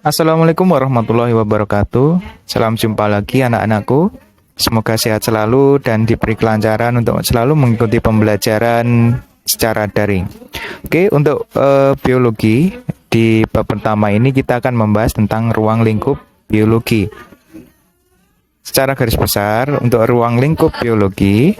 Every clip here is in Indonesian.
Assalamualaikum warahmatullahi wabarakatuh. Salam jumpa lagi anak-anakku. Semoga sehat selalu dan diberi kelancaran untuk selalu mengikuti pembelajaran secara daring. Oke, untuk biologi di bab pertama ini kita akan membahas tentang ruang lingkup biologi. Secara garis besar, untuk ruang lingkup biologi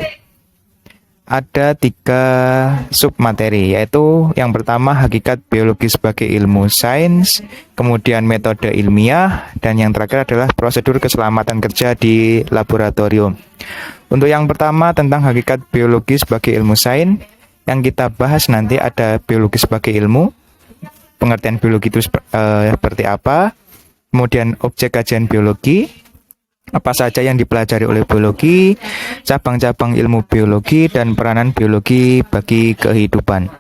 ada 3 submateri, yaitu yang pertama hakikat biologi sebagai ilmu sains, kemudian metode ilmiah, dan yang terakhir adalah prosedur keselamatan kerja di laboratorium. Untuk yang pertama tentang hakikat biologi sebagai ilmu sains, yang kita bahas nanti ada biologi sebagai ilmu, pengertian biologi itu seperti apa, kemudian objek kajian biologi, apa saja yang dipelajari oleh biologi, cabang-cabang ilmu biologi, dan peranan biologi bagi kehidupan.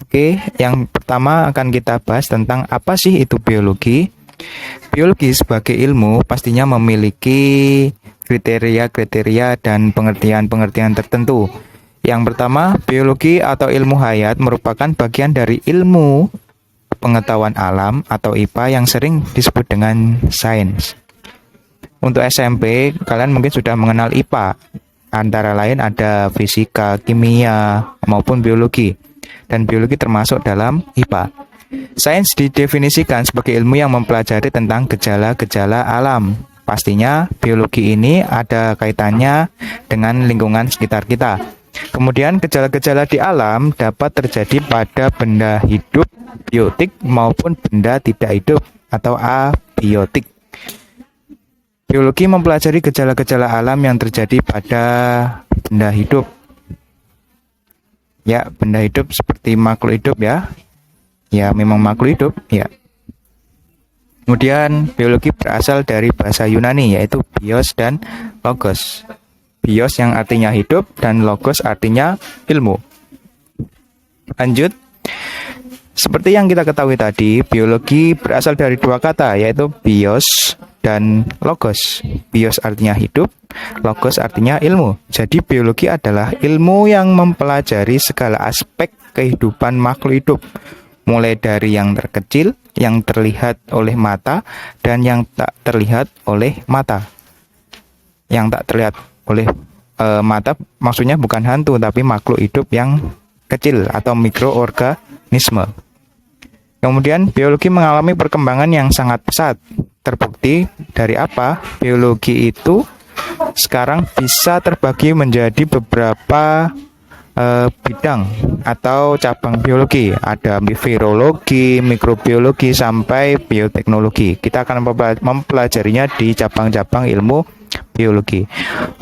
Oke, yang pertama akan kita bahas tentang apa sih itu biologi. Biologi sebagai ilmu pastinya memiliki kriteria-kriteria dan pengertian-pengertian tertentu. Yang pertama, biologi atau ilmu hayat merupakan bagian dari ilmu pengetahuan alam atau IPA yang sering disebut dengan sains. Untuk SMP, kalian mungkin sudah mengenal IPA. Antara lain ada fisika, kimia, maupun biologi. Dan biologi termasuk dalam IPA. Sains didefinisikan sebagai ilmu yang mempelajari tentang gejala-gejala alam. Pastinya biologi ini ada kaitannya dengan lingkungan sekitar kita. Kemudian gejala-gejala di alam dapat terjadi pada benda hidup, biotik, maupun benda tidak hidup atau abiotik. Biologi mempelajari gejala-gejala alam yang terjadi pada benda hidup. Ya, benda hidup seperti makhluk hidup ya. Ya, memang makhluk hidup, ya. Kemudian biologi berasal dari bahasa Yunani yaitu bios dan logos. Bios yang artinya hidup dan logos artinya ilmu. Lanjut. Seperti yang kita ketahui tadi, biologi berasal dari 2 kata, yaitu bios dan logos. Bios artinya hidup, logos artinya ilmu. Jadi biologi adalah ilmu yang mempelajari segala aspek kehidupan makhluk hidup, mulai dari yang terkecil, yang terlihat oleh mata, dan yang tak terlihat oleh mata. Yang tak terlihat oleh mata maksudnya bukan hantu, tapi makhluk hidup yang kecil atau mikroorganisme. Kemudian biologi mengalami perkembangan yang sangat pesat. Terbukti dari apa? Biologi itu sekarang bisa terbagi menjadi beberapa bidang atau cabang biologi. Ada virologi, mikrobiologi, sampai bioteknologi. Kita akan mempelajarinya di cabang-cabang ilmu biologi.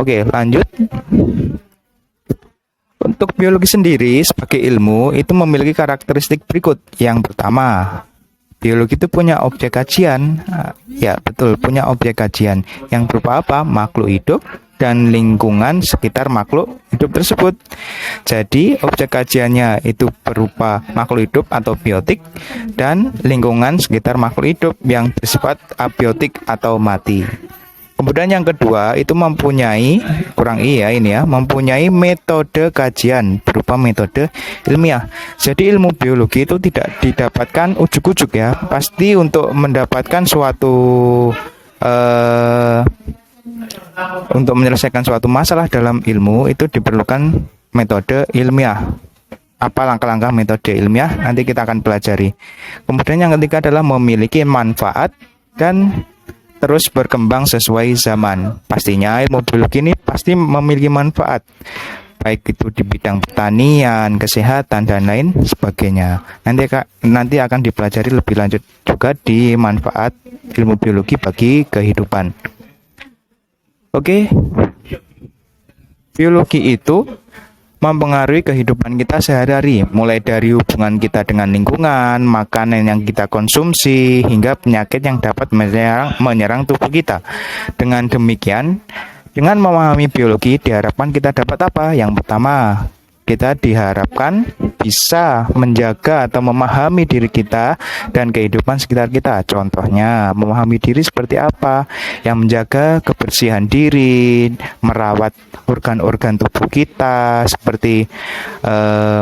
Oke, lanjut. Untuk biologi sendiri sebagai ilmu itu memiliki karakteristik berikut. Yang pertama, biologi itu punya objek kajian. Ya, betul, punya objek kajian yang berupa apa? Makhluk hidup dan lingkungan sekitar makhluk hidup tersebut. Jadi, objek kajiannya itu berupa makhluk hidup atau biotik dan lingkungan sekitar makhluk hidup yang bersifat abiotik atau mati. Kemudian yang kedua itu mempunyai mempunyai metode kajian berupa metode ilmiah. Jadi ilmu biologi itu tidak didapatkan ujuk-ujuk ya. Pasti untuk mendapatkan untuk menyelesaikan suatu masalah dalam ilmu itu diperlukan metode ilmiah. Apa langkah-langkah metode ilmiah nanti kita akan pelajari. Kemudian yang ketiga adalah memiliki manfaat dan terus berkembang sesuai zaman. Pastinya ilmu biologi ini pasti memiliki manfaat, baik itu di bidang pertanian, kesehatan, dan lain sebagainya. Nanti akan dipelajari lebih lanjut juga di manfaat ilmu biologi bagi kehidupan. Oke, biologi itu mempengaruhi kehidupan kita sehari-hari, mulai dari hubungan kita dengan lingkungan, makanan yang kita konsumsi, hingga penyakit yang dapat menyerang tubuh kita. Dengan demikian, dengan memahami biologi diharapkan kita dapat apa? Yang pertama, kita diharapkan bisa menjaga atau memahami diri kita dan kehidupan sekitar kita. Contohnya, memahami diri seperti apa? Yang menjaga kebersihan diri, merawat organ-organ tubuh kita, seperti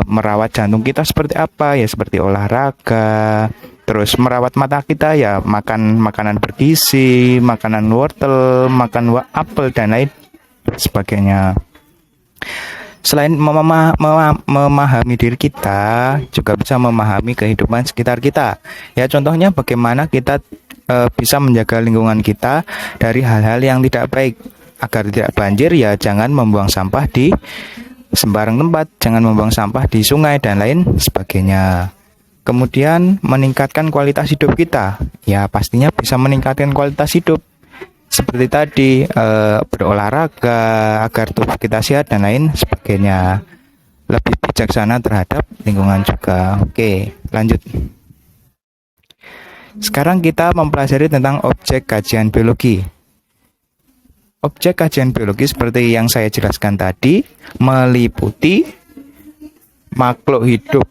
merawat jantung kita seperti apa? Ya seperti olahraga, Terus merawat mata kita ya makan makanan bergizi, makanan wortel, makan apel dan lain sebagainya. Selain memahami diri kita, juga bisa memahami kehidupan sekitar kita. Ya contohnya bagaimana kita bisa menjaga lingkungan kita dari hal-hal yang tidak baik. Agar tidak banjir ya jangan membuang sampah di sembarang tempat, jangan membuang sampah di sungai dan lain sebagainya. Kemudian meningkatkan kualitas hidup kita. Ya pastinya bisa meningkatkan kualitas hidup. Seperti tadi berolahraga agar tubuh kita sehat dan lain sebagainya. Lebih bijaksana terhadap lingkungan juga. Oke, lanjut. Sekarang kita mempelajari tentang objek kajian biologi. Objek kajian biologi seperti yang saya jelaskan tadi meliputi makhluk hidup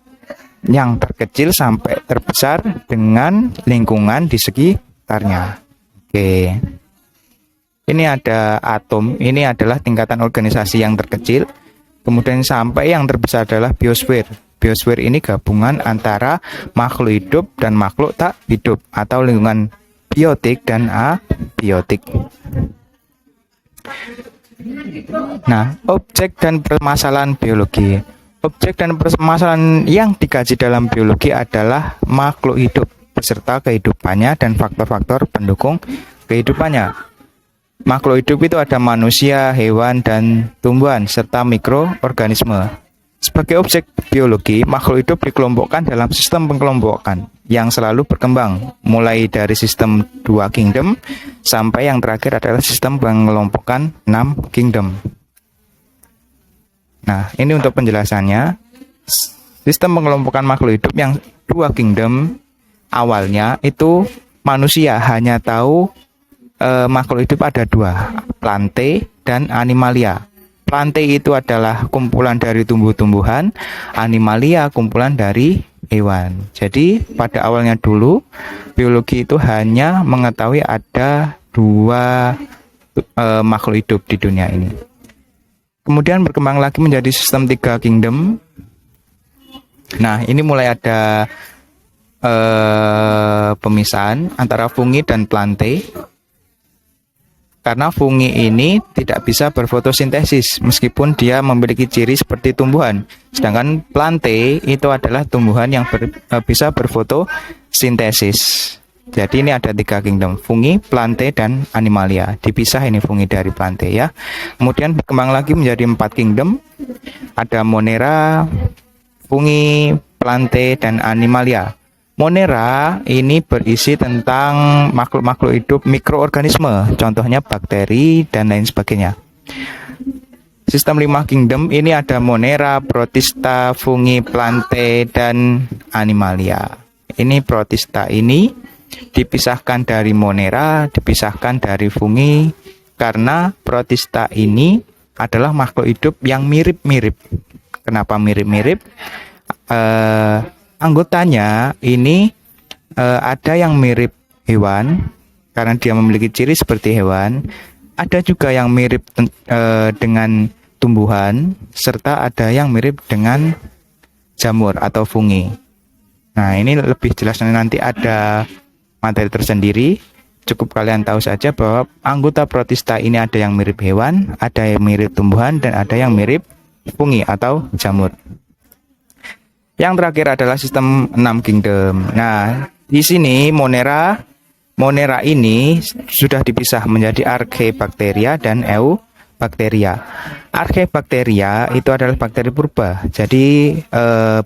yang terkecil sampai terbesar dengan lingkungan di sekitarnya. Oke. Ini ada atom, ini adalah tingkatan organisasi yang terkecil. Kemudian sampai yang terbesar adalah biosfer. Biosfer ini gabungan antara makhluk hidup dan makhluk tak hidup atau lingkungan biotik dan abiotik. Nah, objek dan permasalahan biologi. Objek dan permasalahan yang dikaji dalam biologi adalah makhluk hidup beserta kehidupannya dan faktor-faktor pendukung kehidupannya. Makhluk hidup itu ada manusia, hewan, dan tumbuhan, serta mikroorganisme. Sebagai objek biologi, makhluk hidup dikelompokkan dalam sistem pengelompokan yang selalu berkembang, mulai dari sistem 2 kingdom sampai yang terakhir adalah sistem pengelompokan 6 kingdom. Nah, ini untuk penjelasannya. Sistem pengelompokan makhluk hidup yang 2 kingdom awalnya itu manusia hanya tahu makhluk hidup ada 2, plante dan animalia. Plante itu adalah kumpulan dari tumbuh-tumbuhan, animalia kumpulan dari hewan. Jadi pada awalnya dulu biologi itu hanya mengetahui ada 2 makhluk hidup di dunia ini. Kemudian berkembang lagi menjadi sistem 3 kingdom. Nah, ini mulai ada pemisahan antara fungi dan plante. Karena fungi ini tidak bisa berfotosintesis meskipun dia memiliki ciri seperti tumbuhan. Sedangkan plante itu adalah tumbuhan yang bisa berfotosintesis. Jadi ini ada 3 kingdom, fungi, plante, dan animalia. Dipisah ini fungi dari plante ya. Kemudian berkembang lagi menjadi 4 kingdom. Ada monera, fungi, plante, dan animalia. Monera ini berisi tentang makhluk-makhluk hidup mikroorganisme, contohnya bakteri dan lain sebagainya. Sistem 5 kingdom ini ada monera, protista, fungi, plante, dan animalia. Ini protista ini dipisahkan dari monera, dipisahkan dari fungi, karena protista ini adalah makhluk hidup yang mirip-mirip. Kenapa mirip-mirip? Anggotanya ini ada yang mirip hewan karena dia memiliki ciri seperti hewan, ada juga yang mirip dengan tumbuhan, serta ada yang mirip dengan jamur atau fungi. Nah, ini lebih jelasnya nanti ada materi tersendiri. Cukup kalian tahu saja bahwa anggota protista ini ada yang mirip hewan, ada yang mirip tumbuhan, dan ada yang mirip fungi atau jamur. Yang terakhir adalah sistem 6 kingdom. Nah, di sini monera ini sudah dipisah menjadi archaebacteria dan eubacteria. Archaebacteria itu adalah bakteri purba. Jadi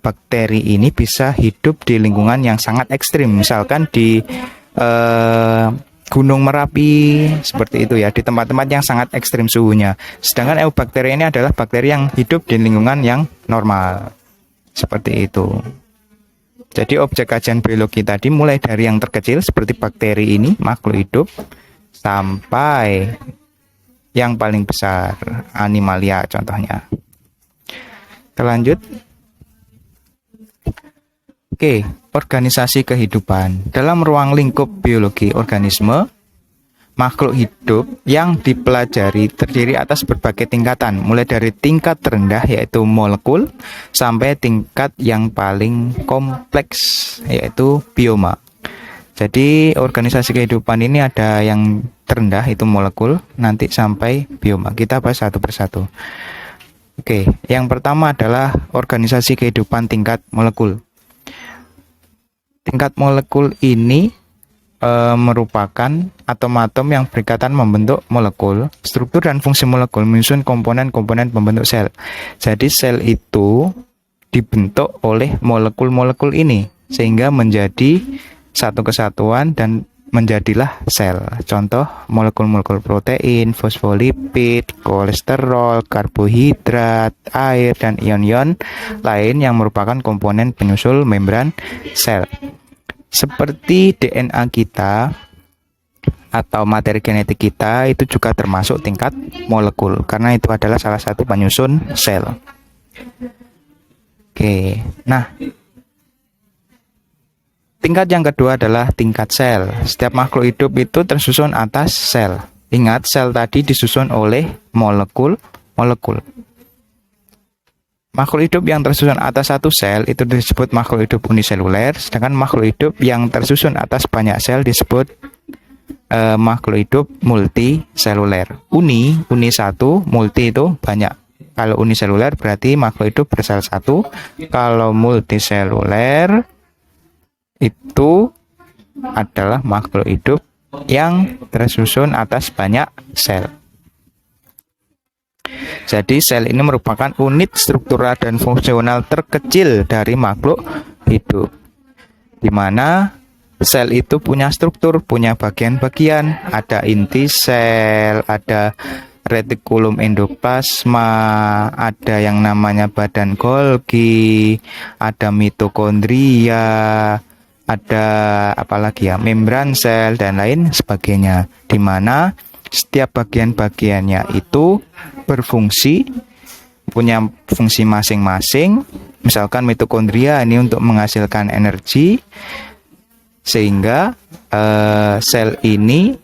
bakteri ini bisa hidup di lingkungan yang sangat ekstrim, misalkan di Gunung Merapi seperti itu ya, di tempat-tempat yang sangat ekstrim suhunya. Sedangkan eubacteria ini adalah bakteri yang hidup di lingkungan yang normal. Seperti itu. Jadi objek kajian biologi tadi mulai dari yang terkecil seperti bakteri ini, makhluk hidup, sampai yang paling besar, animalia contohnya. Kita lanjut. Oke, organisasi kehidupan. Dalam ruang lingkup biologi organisme, makhluk hidup yang dipelajari terdiri atas berbagai tingkatan, mulai dari tingkat terendah yaitu molekul sampai tingkat yang paling kompleks yaitu bioma. Jadi organisasi kehidupan ini ada yang terendah itu molekul, nanti sampai bioma. Kita bahas satu persatu. Oke, yang pertama adalah organisasi kehidupan tingkat molekul. Tingkat molekul ini merupakan atom-atom yang berikatan membentuk molekul. Struktur dan fungsi molekul menyusun komponen-komponen pembentuk sel. Jadi sel itu dibentuk oleh molekul-molekul ini sehingga menjadi satu kesatuan dan menjadilah sel. Contoh molekul-molekul protein, fosfolipid, kolesterol, karbohidrat, air, dan ion-ion lain yang merupakan komponen penyusul membran sel. Seperti DNA kita atau materi genetik kita itu juga termasuk tingkat molekul karena itu adalah salah satu penyusun sel. Oke, nah tingkat yang kedua adalah tingkat sel. Setiap makhluk hidup itu tersusun atas sel. Ingat, sel tadi disusun oleh molekul-molekul. Makhluk hidup yang tersusun atas satu sel itu disebut makhluk hidup uniseluler, sedangkan makhluk hidup yang tersusun atas banyak sel disebut makhluk hidup multiseluler. Uni satu, multi itu banyak. Kalau uniseluler berarti makhluk hidup bersel satu. Kalau multiseluler itu adalah makhluk hidup yang tersusun atas banyak sel. Jadi sel ini merupakan unit struktural dan fungsional terkecil dari makhluk hidup, di mana sel itu punya struktur, punya bagian-bagian, ada inti sel, ada retikulum endoplasma, ada yang namanya badan Golgi, ada mitokondria, ada apalagi ya, membran sel dan lain sebagainya, di mana setiap bagian-bagiannya itu berfungsi, punya fungsi masing-masing. Misalkan mitokondria ini untuk menghasilkan energi, sehingga sel ini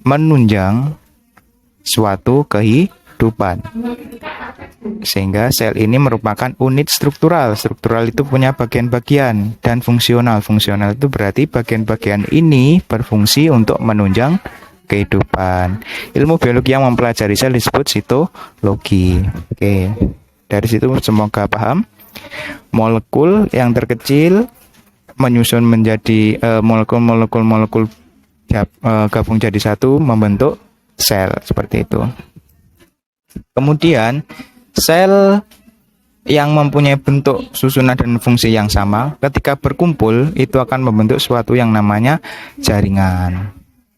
menunjang suatu kehidupan. Sehingga sel ini merupakan unit struktural. Struktural itu punya bagian-bagian, dan fungsional. Fungsional itu berarti bagian-bagian ini berfungsi untuk menunjang kehidupan. Ilmu biologi yang mempelajari sel disebut sitologi. Oke, dari situ semoga paham. Molekul yang terkecil menyusun menjadi molekul gabung jadi satu membentuk sel, seperti itu. Kemudian sel yang mempunyai bentuk, susunan, dan fungsi yang sama ketika berkumpul itu akan membentuk suatu yang namanya jaringan.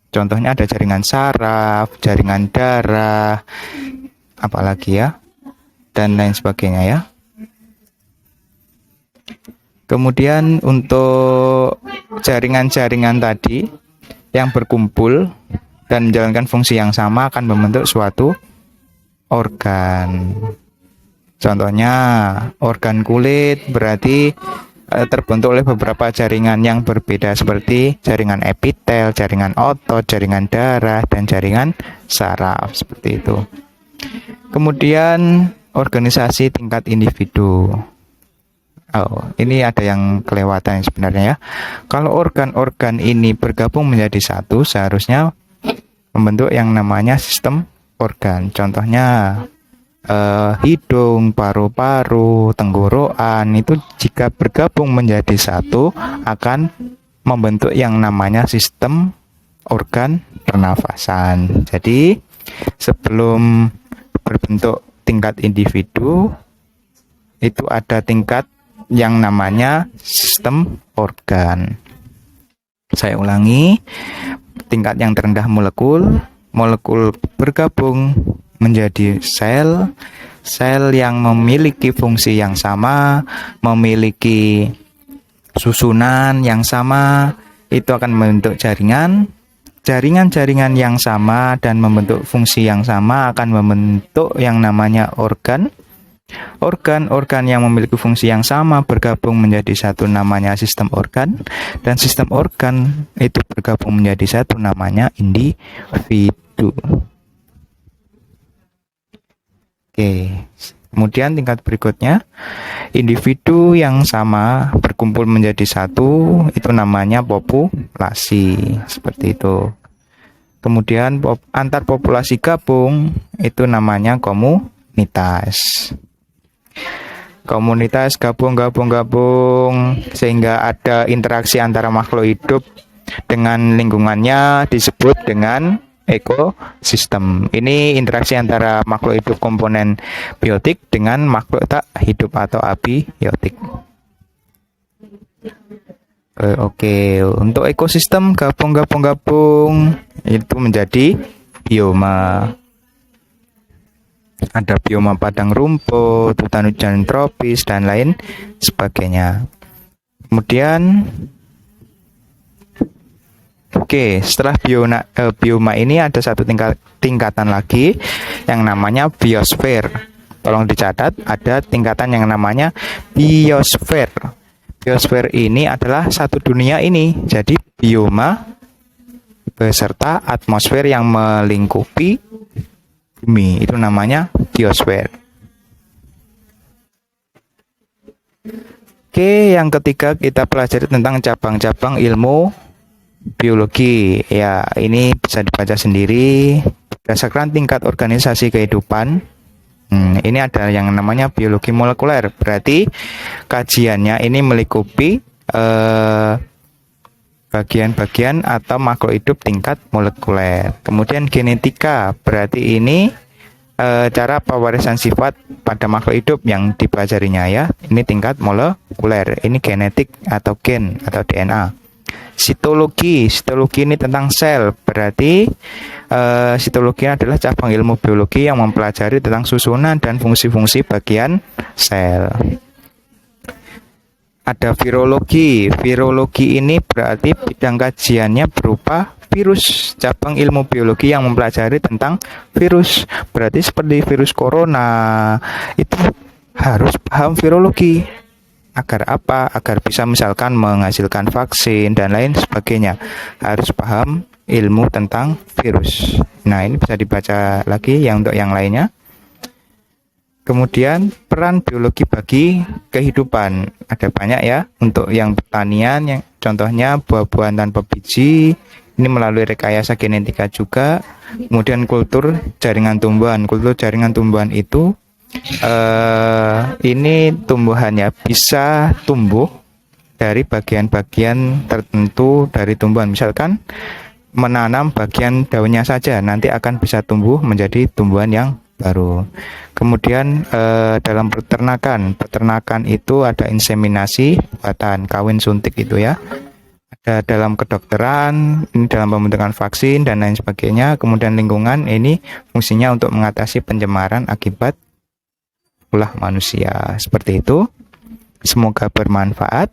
Contohnya ada jaringan saraf, jaringan darah, apalagi ya, dan lain sebagainya ya. Kemudian untuk jaringan-jaringan tadi yang berkumpul dan menjalankan fungsi yang sama akan membentuk suatu organ. Contohnya organ kulit berarti terbentuk oleh beberapa jaringan yang berbeda seperti jaringan epitel, jaringan otot, jaringan darah, dan jaringan saraf, seperti itu. Kemudian organisasi tingkat individu. Oh, ini ada yang kelewatan sebenarnya ya. Kalau organ-organ ini bergabung menjadi satu, seharusnya membentuk yang namanya sistem organ. Contohnya hidung, paru-paru, tenggorokan itu jika bergabung menjadi satu akan membentuk yang namanya sistem organ pernafasan. Jadi sebelum berbentuk tingkat individu itu ada tingkat yang namanya sistem organ. Saya ulangi, tingkat yang terendah molekul bergabung menjadi sel yang memiliki fungsi yang sama, memiliki susunan yang sama, itu akan membentuk jaringan. Jaringan-jaringan yang sama dan membentuk fungsi yang sama akan membentuk yang namanya organ. Organ-organ yang memiliki fungsi yang sama bergabung menjadi satu namanya sistem organ, dan sistem organ itu bergabung menjadi satu namanya individu. Oke, kemudian tingkat berikutnya, individu yang sama berkumpul menjadi satu itu namanya populasi, seperti itu. Kemudian antar populasi gabung itu namanya komunitas. Komunitas gabung sehingga ada interaksi antara makhluk hidup dengan lingkungannya disebut dengan ekosistem. Ini interaksi antara makhluk hidup komponen biotik dengan makhluk tak hidup atau abiotik. Oke, untuk ekosistem gabung itu menjadi bioma. Ada bioma padang rumput, hutan hujan tropis, dan lain sebagainya. Kemudian setelah bioma ini ada satu tingkatan lagi yang namanya biosfer. Tolong dicatat, ada tingkatan yang namanya biosfer. Biosfer ini adalah satu dunia ini. Jadi bioma beserta atmosfer yang melingkupi bumi itu namanya biosfer. Yang ketiga kita pelajari tentang cabang-cabang ilmu biologi. Ya, ini bisa dibaca sendiri berdasarkan tingkat organisasi kehidupan. Ini ada yang namanya biologi molekuler. Berarti kajiannya ini melingkupi bagian-bagian atau makhluk hidup tingkat molekuler. Kemudian genetika, berarti ini cara pewarisan sifat pada makhluk hidup yang dipelajarinya ya. Ini tingkat molekuler. Ini genetik atau gen atau DNA. Sitologi ini tentang sel. Berarti sitologi adalah cabang ilmu biologi yang mempelajari tentang susunan dan fungsi-fungsi bagian sel. Ada virologi. Virologi ini berarti bidang kajiannya berupa virus, cabang ilmu biologi yang mempelajari tentang virus. Berarti seperti virus corona itu harus paham virologi. Agar apa? Agar bisa misalkan menghasilkan vaksin dan lain sebagainya. Harus paham ilmu tentang virus. Nah, ini bisa dibaca lagi untuk yang lainnya. Kemudian peran biologi bagi kehidupan. Ada banyak ya. Untuk yang pertanian, yang contohnya buah-buahan tanpa biji, ini melalui rekayasa genetika juga. Kemudian kultur jaringan tumbuhan. Kultur jaringan tumbuhan itu ini tumbuhannya bisa tumbuh dari bagian-bagian tertentu dari tumbuhan. Misalkan menanam bagian daunnya saja, nanti akan bisa tumbuh menjadi tumbuhan yang baru. Kemudian dalam peternakan itu ada inseminasi buatan, kawin suntik itu ya. Ada dalam kedokteran, ini dalam pembentukan vaksin dan lain sebagainya. Kemudian lingkungan, ini fungsinya untuk mengatasi pencemaran akibat ulah manusia. Seperti itu. Semoga bermanfaat.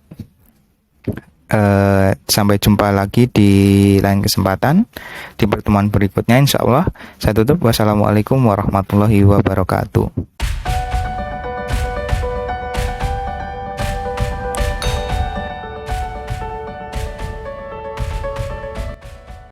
Sampai jumpa lagi di lain kesempatan di pertemuan berikutnya, insya Allah. Saya tutup. Wassalamualaikum warahmatullahi wabarakatuh.